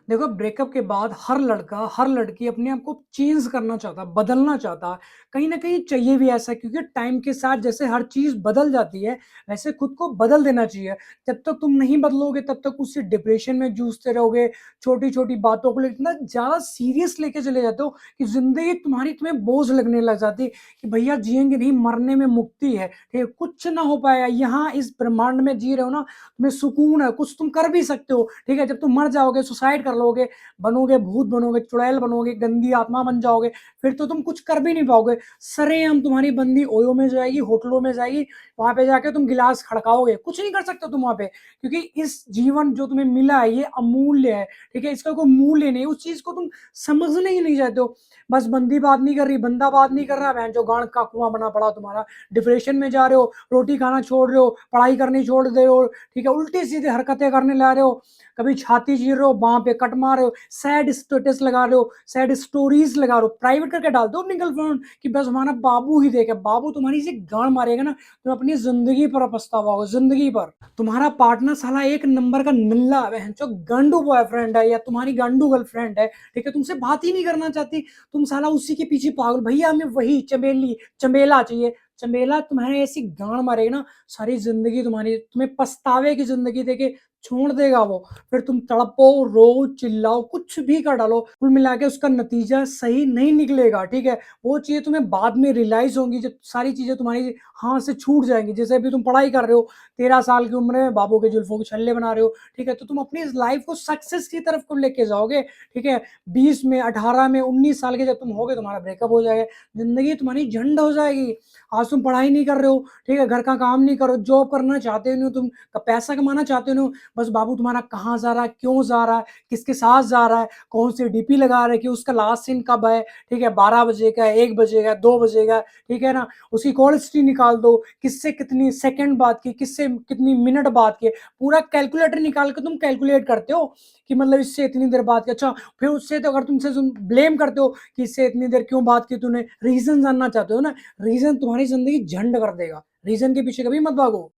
देखो, ब्रेकअप के बाद हर लड़का, हर लड़की अपने आप को चेंज करना चाहता है, बदलना चाहता है। कहीं न कहीं चाहिए भी ऐसा, क्योंकि टाइम के साथ जैसे हर चीज़ बदल जाती है, वैसे खुद को बदल देना चाहिए। जब तक तुम नहीं बदलोगे तब तक उसी डिप्रेशन में जूझते रहोगे, छोटी-छोटी बातों को लेके इतना ज़्यादा सीरियस लेके चले जाते हो कि ज़िंदगी तुम्हारी तुम्हें बोझ लगने लग जाती है कि भैया जिएँगे नहीं, मरने में मुक्ति है, ठीक है? कुछ ना हो पाएगा, यहाँ इस ब्रह्मांड में जी रहे हो ना, तुम्हें सुकून है, कुछ तुम कर भी सकते हो, ठीक है? जब तुम मर जाओगे, सुसाइड कर लोगे, बनोगे भूत बनोगे, चुड़ैल बनोगे, गंदी आत्मा बन जाओगे, फिर तो तुम कुछ कर भी नहीं पाओगे। सरेआम तुम्हारी बंदी ओयो में जाएगी, होटलों में जाएगी, वहाँ पे जाके तुम गिलास खड़काओगे, कुछ नहीं कर सकते तुम वहाँ पे, क्योंकि इस जीवन जो तुम्हें मिला है, ये अमूल्य है, ठीक है? इसका कोई मूल्य नहीं है, उस चीज़ को तुम समझने ही नहीं चाहते हो। बस बंदी बात नहीं कर रही, बंदा बात नहीं कर रहा, भैंचो गाँड का कुआँ बना पड़ा तुम्हारा, डिप्रेशन में जा रहे हो, रोटी खाना छोड़ रहे हो, पढ़ाई करनी छोड़ दे रहे हो, ठीक है? उल्टी-सीधी हरकतें करने ला रहे हो, कभी छाती चीर रहे हो, बाँह पे कट मार रहे हो, सैड स्टेटस लगा रहे हो, सैड स्टोरीज़ लगा रहे हो, प्राइवेट करके डाल दो अपनी गर्लफ्रेंड कि बस हमारा बाबू ही देखे, बाबू तुम्हारी ऐसी गाँड मारेगा ना, तुम अपनी ज़िंदगी पर पछताओगे, ज़िंदगी भर। तुम्हारा पार्टनर साला एक नंबर का नल्ला बहनचोद गांडू बॉयफ्रेंड है या तुम्हारी गांडू गर्लफ्रेंड है, ठीक है? तुमसे बात ही नहीं करना चाहती, तुम साला उसी के पीछे पागल, भैया हमें वही चमेली चमेला चाहिए। चमेला तुम्हें ऐसी गांड मारेगा ना, सारी ज़िंदगी तुम्हारी तुम्हें पछतावे की ज़िंदगी देके छोड़ देगा वो। फिर तुम तड़पो, रो, चिल्लाओ, कुछ भी कर डालो, कुल मिला के उसका नतीजा सही नहीं निकलेगा, ठीक है? वो चीज़ें तुम्हें बाद में रियलाइज़ होंगी जब सारी चीज़ें तुम्हारी हाथ से छूट जाएँगी। जैसे अभी तुम पढ़ाई कर रहे हो, 13 साल की उम्र में बाबू के जुल्फ़ों के छल्ले बना रहे हो, ठीक है? तो तुम अपनी इस लाइफ़ को सक्सेस की तरफ को लेके जाओगे, ठीक है? 20 में, 18 में, 19 साल के जब तुम होगे, तुम्हारा ब्रेकअप हो जाएगा, ज़िंदगी तुम्हारी झंड हो जाएगी। आज तुम पढ़ाई नहीं कर रहे हो, ठीक है? घर का काम नहीं कर रहे हो, जॉब करना चाहते नहीं हो तुम, पैसा कमाना चाहते नहीं हो, बस बाबू तुम्हारा कहाँ जा रहा है, क्यों जा रहा है, किसके साथ जा रहा है, कौन सी डीपी लगा रहा है, कि उसका लास्ट सीन कब है, ठीक है? 12 बजे का, 1 बजे का, 2 बजे का, ठीक है ना? उसकी कॉल हिस्ट्री निकाल दो, किससे कितनी सेकंड बात की, किससे कितनी मिनट बात की, पूरा कैलकुलेटर निकाल के तुम कैलकुलेट करते हो कि मतलब इससे इतनी देर बात की। अच्छा, फिर उससे तो अगर तुमसे तुम ब्लेम करते हो कि इससे इतनी देर क्यों बात की तूने, रीज़न जानना चाहते हो ना, रीज़न तुम्हारी ज़िंदगी झंड कर देगा, रीज़न के पीछे कभी मत भागो।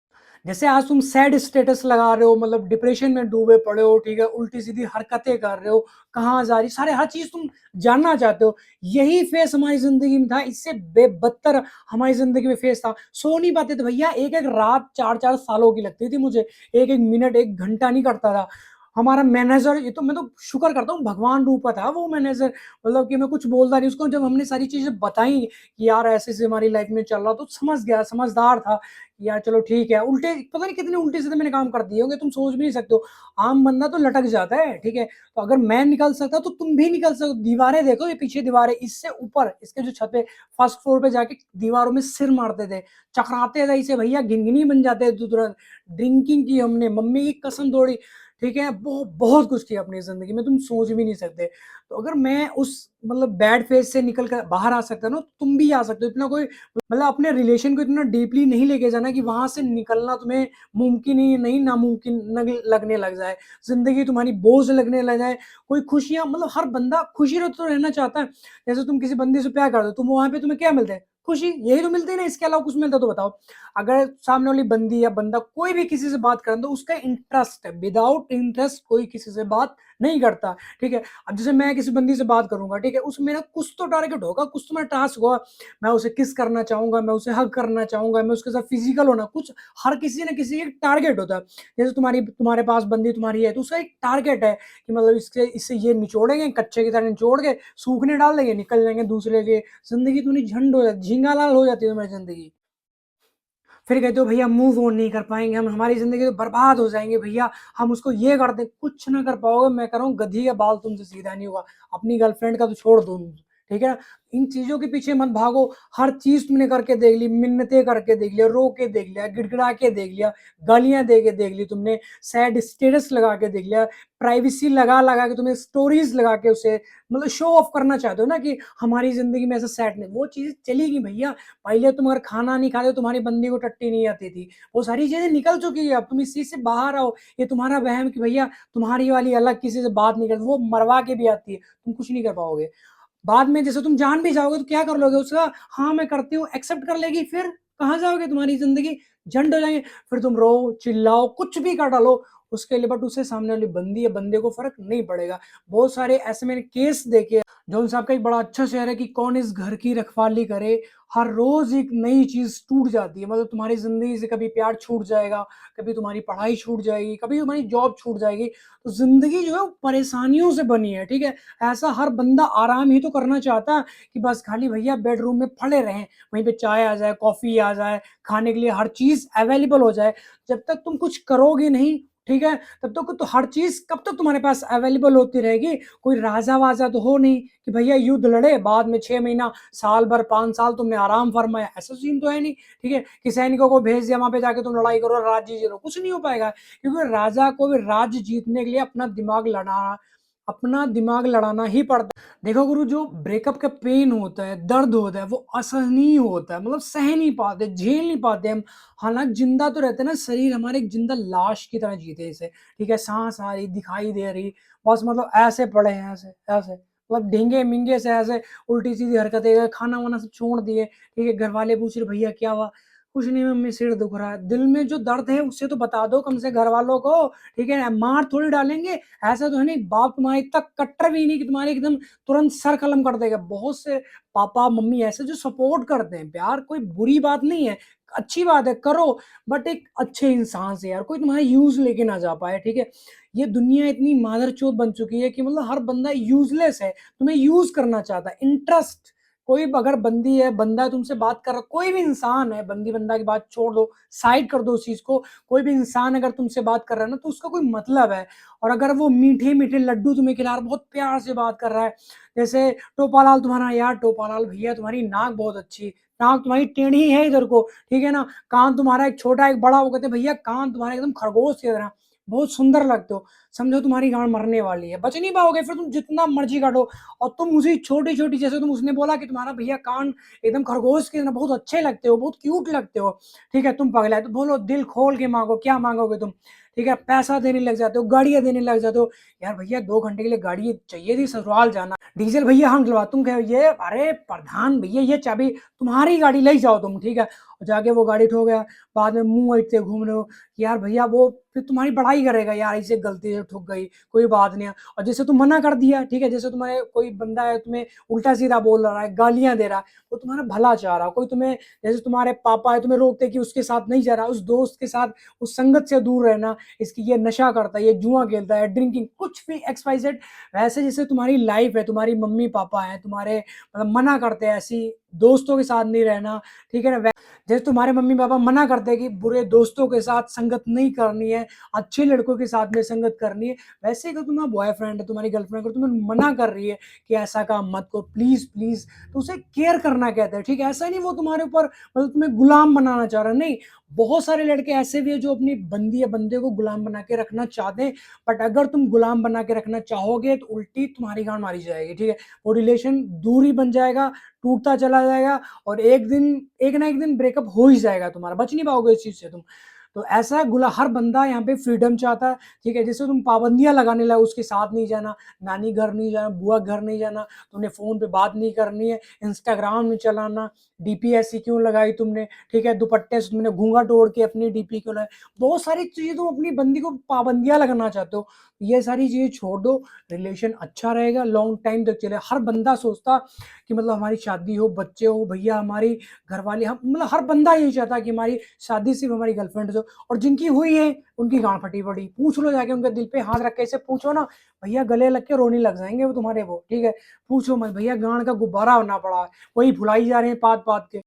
जैसे आज तुम सैड स्टेटस लगा रहे हो, मतलब डिप्रेशन में डूबे पड़े हो, ठीक है? उल्टी-सीधी हरकतें कर रहे हो, कहाँ जा रही, सारे हर चीज़ तुम जानना चाहते हो। यही फ़ेज़ हमारी ज़िंदगी में था, इससे बेबदतर हमारी ज़िंदगी में फ़ेज़ था। सो नहीं पाते थे भैया, एक-एक रात 4-4 सालों की लगती थी मुझे, एक-एक मिनट, 1 घंटा नहीं कटता था। हमारा मैनेजर, ये तो मैं तो शुक्र करता हूँ, भगवान रूपा था वो मैनेजर, मतलब कि मैं कुछ बोलता नहीं उसको, जब हमने सारी चीज़ें बताई कि यार ऐसे-ऐसे हमारी लाइफ़ में चल रहा, तो समझ गया, समझदार था। यार चलो ठीक है, उल्टे पता नहीं कितने उल्टे-सीधे मैंने काम कर दिए होंगे, तुम सोच भी नहीं सकते हो। आम बंदा तो लटक जाता है, ठीक है? तो अगर मैं निकल सकता तो तुम भी निकल सक दीवारें देखो, ये पीछे दीवारें, इससे ऊपर इसके जो छत पे फर्स्ट फ्लोर पे जाके दीवारों में सिर मारते थे, चकराते थे ऐसे भैया, गिनगिनी बन जाते थे तुरंत। ड्रिंकिंग की हमने, मम्मी की कसम तोड़ी, ठीक है? बहुत कुछ किया अपनी ज़िंदगी में, तुम सोच भी नहीं सकते। तो अगर मैं उस मतलब बैड फेज़ से निकल कर बाहर आ सकता ना, तुम भी आ सकते हो। इतना कोई मतलब अपने रिलेशन को इतना डीपली नहीं लेके जाना कि वहाँ से निकलना तुम्हें मुमकिन ही नहीं, नामुमकिन लगने लग जाए। ज़िंदगी तुम्हारी बोझ लगने लग जाए। कोई खुशियाँ, मतलब हर बंदा खुशी रह तो रहना चाहता है। जैसे तुम किसी बंदे से प्यार करते हो, तुम वहाँ पे तुम्हें क्या मिलता है? खुशी, यही तो मिलती है ना, इसके अलावा कुछ मिलता है तो बताओ? अगर सामने वाली बंदी या बंदा कोई भी किसी से बात करे तो उसका इंटरेस्ट है, विदाउट इंटरेस्ट कोई किसी से बात नहीं करता, ठीक है? अब जैसे मैं किसी बंदी से बात करूँगा, ठीक है? उसमें मेरा कुछ तो टारगेट होगा, कुछ तो मेरा टास्क होगा। मैं उसे किस करना चाहूँगा, मैं उसे हग करना चाहूँगा, मैं उसके साथ फिज़िकल होना, कुछ हर किसी न किसी एक टारगेट होता है। जैसे तुम्हारे पास बंदी तुम्हारी है, तो उसका एक टारगेट है कि मतलब इससे इससे ये निचोड़ेंगे, कच्चे की तरह निचोड़ के सूखने डाल देंगे, निकल जाएँगे दूसरे के। ज़िंदगी तुम्हारी झंड हो जाती, झींगा-लाल हो जाती है तुम्हारी ज़िंदगी। फिर कहते हो भैया मूव ऑन नहीं कर पाएँगे हम, हमारी ज़िंदगी तो बर्बाद हो जाएँगे भैया, हम उसको ये कर दें, कुछ ना कर पाओगे। मैं कह रहा हूँ गधी का बाल तुमसे सीधा नहीं होगा। अपनी गर्लफ्रेंड का तो छोड़ दो, ठीक है ना? इन चीज़ों के पीछे मत भागो। हर चीज़ तुमने करके देख ली, मिन्नतें करके देख लिया, रो के देख लिया, गिड़गिड़ा के देख लिया, गालियाँ दे के देख ली तुमने, सैड स्टेटस लगा के देख लिया, प्राइवेसी लगा-लगा के तुमने स्टोरीज़ लगा के उसे मतलब शो ऑफ करना चाहते हो ना कि हमारी ज़िंदगी में ऐसा सैड नहीं, वो चीज़ चलेगी भैया। पहले तुम अगर खाना नहीं खाते, तुम्हारी बंदी को टट्टी नहीं आती थी। वो सारी चीज़ें निकल चुकी है, अब तुम इस चीज़ से बाहर आओ। ये तुम्हारा वहम कि भैया तुम्हारी वाली अलग किसी से बात नहीं करती, वो मरवा के भी आती है, तुम कुछ नहीं कर पाओगे। बाद में जैसे तुम जान भी जाओगे तो क्या कर लोगे उसका? हाँ, मैं करती हूँ, एक्सेप्ट कर लेगी, फिर कहाँ जाओगे? तुम्हारी ज़िंदगी झंड हो जाएँगे। फिर तुम रो, चिल्लाओ, कुछ भी कर डालो, उसके लिए, बट उससे सामने वाली बंदी या बंदे को फ़र्क नहीं पड़ेगा। बहुत सारे ऐसे मैंने केस देखे हैं, जौन साहब का एक बड़ा अच्छा शेर है कि कौन इस घर की रखवाली करे, हर रोज़ एक नई चीज़ टूट जाती है। मतलब तुम्हारी ज़िंदगी से कभी प्यार छूट जाएगा, कभी तुम्हारी पढ़ाई छूट जाएगी, कभी तुम्हारी जॉब छूट जाएगी। तो ज़िंदगी जो है वो परेशानियों से बनी है, ठीक है? ऐसा हर बंदा आराम ही तो करना चाहता है कि बस खाली भैया बेडरूम में पड़े रहें, वहीं पे चाय आ जाए, कॉफ़ी आ जाए, खाने के लिए हर चीज़ अवेलेबल हो जाए। जब तक तुम कुछ करोगे नहीं, ठीक है? तब तक तो हर चीज़ कब तक तुम्हारे पास अवेलेबल होती रहेगी? कोई राजा-वाजा तो हो नहीं कि भैया युद्ध लड़े, बाद में 6 महीना, साल भर, 5 साल तुमने आराम फरमाया, ऐसा सीन तो है नहीं, ठीक है? कि सैनिकों को भेज दिया, वहाँ पे जाके तुम लड़ाई करो, राज्य जीतो, कुछ नहीं हो पाएगा। क्योंकि राजा को भी राज्य जीतने के लिए अपना दिमाग लड़ाना ही पड़ता है। देखो गुरु, जो ब्रेकअप का पेन होता है, दर्द होता है, वो असहनीय होता है, मतलब सह नहीं पाते, झेल नहीं पाते हम। हालाँकि ज़िंदा तो रहते हैं ना, शरीर हमारे एक ज़िंदा लाश की तरह जीते हैं इसे, ठीक है? साँस आ रही, दिखाई दे रही, बस मतलब ऐसे पड़े हैं, ऐसे, ऐसे। मतलब ढींगे-मींगे से ऐसे उल्टी-सीधी हरकतें, खाना-वाना सब छोड़ दिए, ठीक है? घरवाले पूछ रहे, "भैया क्या हुआ?" "कुछ नहीं मम्मी, सिर दुख रहा है।" दिल में जो दर्द है उसे तो बता दो कम से घरवालों को, ठीक है? मार थोड़ी डालेंगे। ऐसा तो है नहीं, बाप तुम्हारा इतना कट्टर भी नहीं कि तुम्हारे एकदम तुरंत सर कलम कर देगा। बहुत से पापा-मम्मी ऐसे जो सपोर्ट करते हैं, प्यार कोई बुरी बात नहीं है, अच्छी बात है, करो, बट एक अच्छे इंसान से यार, कोई तुम्हारा यूज़ लेके ना जा पाए, ठीक है? ये दुनिया इतनी मादरचोद बन चुकी है कि मतलब हर बंदा यूज़लेस है, तुम्हें यूज़ करना चाहता है। इंटरेस्ट, कोई अगर बंदी है, बंदा है तुमसे बात कर रहा, कोई भी इंसान है, बंदी-बंदा की बात छोड़ दो, साइड कर दो उस चीज़ को, कोई भी इंसान अगर तुमसे बात कर रहा है ना, तो उसका कोई मतलब है। और अगर वो मीठे-मीठे लड्डू तुम्हें खिला रहा है, बहुत प्यार से बात कर रहा है, जैसे टोपालाल तुम्हारा यार, टोपालाल भैया तुम्हारी नाक बहुत अच्छी, नाक तुम्हारी टेढ़ी है इधर को, ठीक है ना? कान तुम्हारा एक छोटा, एक बड़ा, वो कहते हैं भैया कान तुम्हारे एकदम खरगोश की तरह, बहुत सुंदर लगते हो। समझो तुम्हारी गाँड मरने वाली है, बच नहीं पाओगे, फिर तुम जितना मर्ज़ी काटो। और तुम उसी छोटी-छोटी, जैसे तुम उसने बोला कि तुम्हारा भैया कान एकदम खरगोश की तरह बहुत अच्छे लगते हो, बहुत क्यूट लगते हो, ठीक है? तुम पगला है तो बोलो, दिल खोल के माँगो, क्या माँगोगे तुम? ठीक है? पैसा देने लग जाते हो, गाड़ियाँ देने लग जाते हो। यार भैया 2 घंटे के लिए गाड़ी चाहिए थी, ससुराल जाना, डीज़ल भैया हम डलवा, तुम कहो ये, अरे प्रधान भैया ये चाबी तुम्हारी गाड़ी ले जाओ तुम, ठीक है? और जाके वो गाड़ी ठो गया, बाद में मुँह ऐंठते घूम रहे हो कि यार भैया वो फिर तुम्हारी बड़ाई करेगा, यार ऐसे गलती से ठुक गई, कोई बात नहीं है। और जैसे तुम मना कर दिया, ठीक है? जैसे तुम्हारे कोई बंदा है, तुम्हें उल्टा-सीधा बोल रहा है, गालियाँ दे रहा है, वो तुम्हारा भला चाह रहा है। कोई तुम्हें, जैसे तुम्हारे पापा है, तुम्हें रोकते हैं कि उसके साथ नहीं जाना, उस दोस्त के साथ, उस संगत से दूर रहना, इसकी ये नशा करता है, ये जुआ खेलता है, ड्रिंकिंग, कुछ भी एक्स वाई ज़ेड। वैसे जैसे तुम्हारी लाइफ़ है, तुम्हारी मम्मी-पापा हैं, तुम्हारे मतलब मना करते हैं ऐसी दोस्तों के साथ नहीं रहना, ठीक है ना? जैसे तुम्हारे मम्मी-पापा मना करते हैं कि बुरे दोस्तों के साथ संगत नहीं करनी है, अच्छे लड़कों के साथ में संगत करनी है, वैसे अगर तुम्हारा बॉयफ्रेंड है, तुम्हारी गर्लफ्रेंड अगर तुम्हें मना कर रही है कि ऐसा काम मत करो प्लीज़, प्लीज़, तो उसे केयर करना कहते हैं, ठीक है? ऐसा नहीं वो तुम्हारे ऊपर मतलब तुम्हें गुलाम बनाना चाह रहा है, नहीं। बहुत सारे लड़के ऐसे भी हैं जो अपनी बंदी या बंदे को गुलाम बना के रखना चाहते हैं, बट अगर तुम गुलाम बना के रखना चाहोगे तो उल्टी तुम्हारी गाँड मारी जाएगी, ठीक है? वो रिलेशन दूर ही बन जाएगा, टूटता चला जाएगा और एक ना एक दिन ब्रेकअप हो ही जाएगा तुम्हारा, बच नहीं पाओगे इस चीज़ से तुम। तो ऐसा गुला हर बंदा यहाँ पे फ्रीडम चाहता है, ठीक है? जैसे तुम पाबंदियाँ लगाने लगे, उसके साथ नहीं जाना, नानी घर नहीं जाना, बुआ घर नहीं जाना, तुमने फ़ोन पे बात नहीं करनी है, इंस्टाग्राम नहीं चलाना, डीपी ऐसी क्यों लगाई तुमने, ठीक है? दुपट्टे से तुमने घूँघट ओढ़ के अपनी डीपी क्यों लगाई? बहुत सारी चीज़ें तुम अपनी बंदी को पाबंदियाँ लगाना चाहते हो, ये सारी चीज़ें छोड़ दो, रिलेशन अच्छा रहेगा, लॉन्ग टाइम तक चले। हर बंदा सोचता कि मतलब हमारी शादी हो, बच्चे हो, भैया हमारी घरवाली, हम मतलब हर बंदा यही चाहता है कि हमारी शादी सिर्फ़ हमारी गर्लफ्रेंड से हो, और जिनकी हुई है, उनकी गाँड फटी पड़ी। पूछ लो जाके उनके दिल पे हाथ रख के ऐसे पूछो ना, भैया गले लग के रोने लग जाएँगे वो तुम्हारे वो, ठीक है? पूछो मत भैया गाँड का गुब्बारा बना पड़ा है, वही भुलाई जा रहे हैं पात-पात के।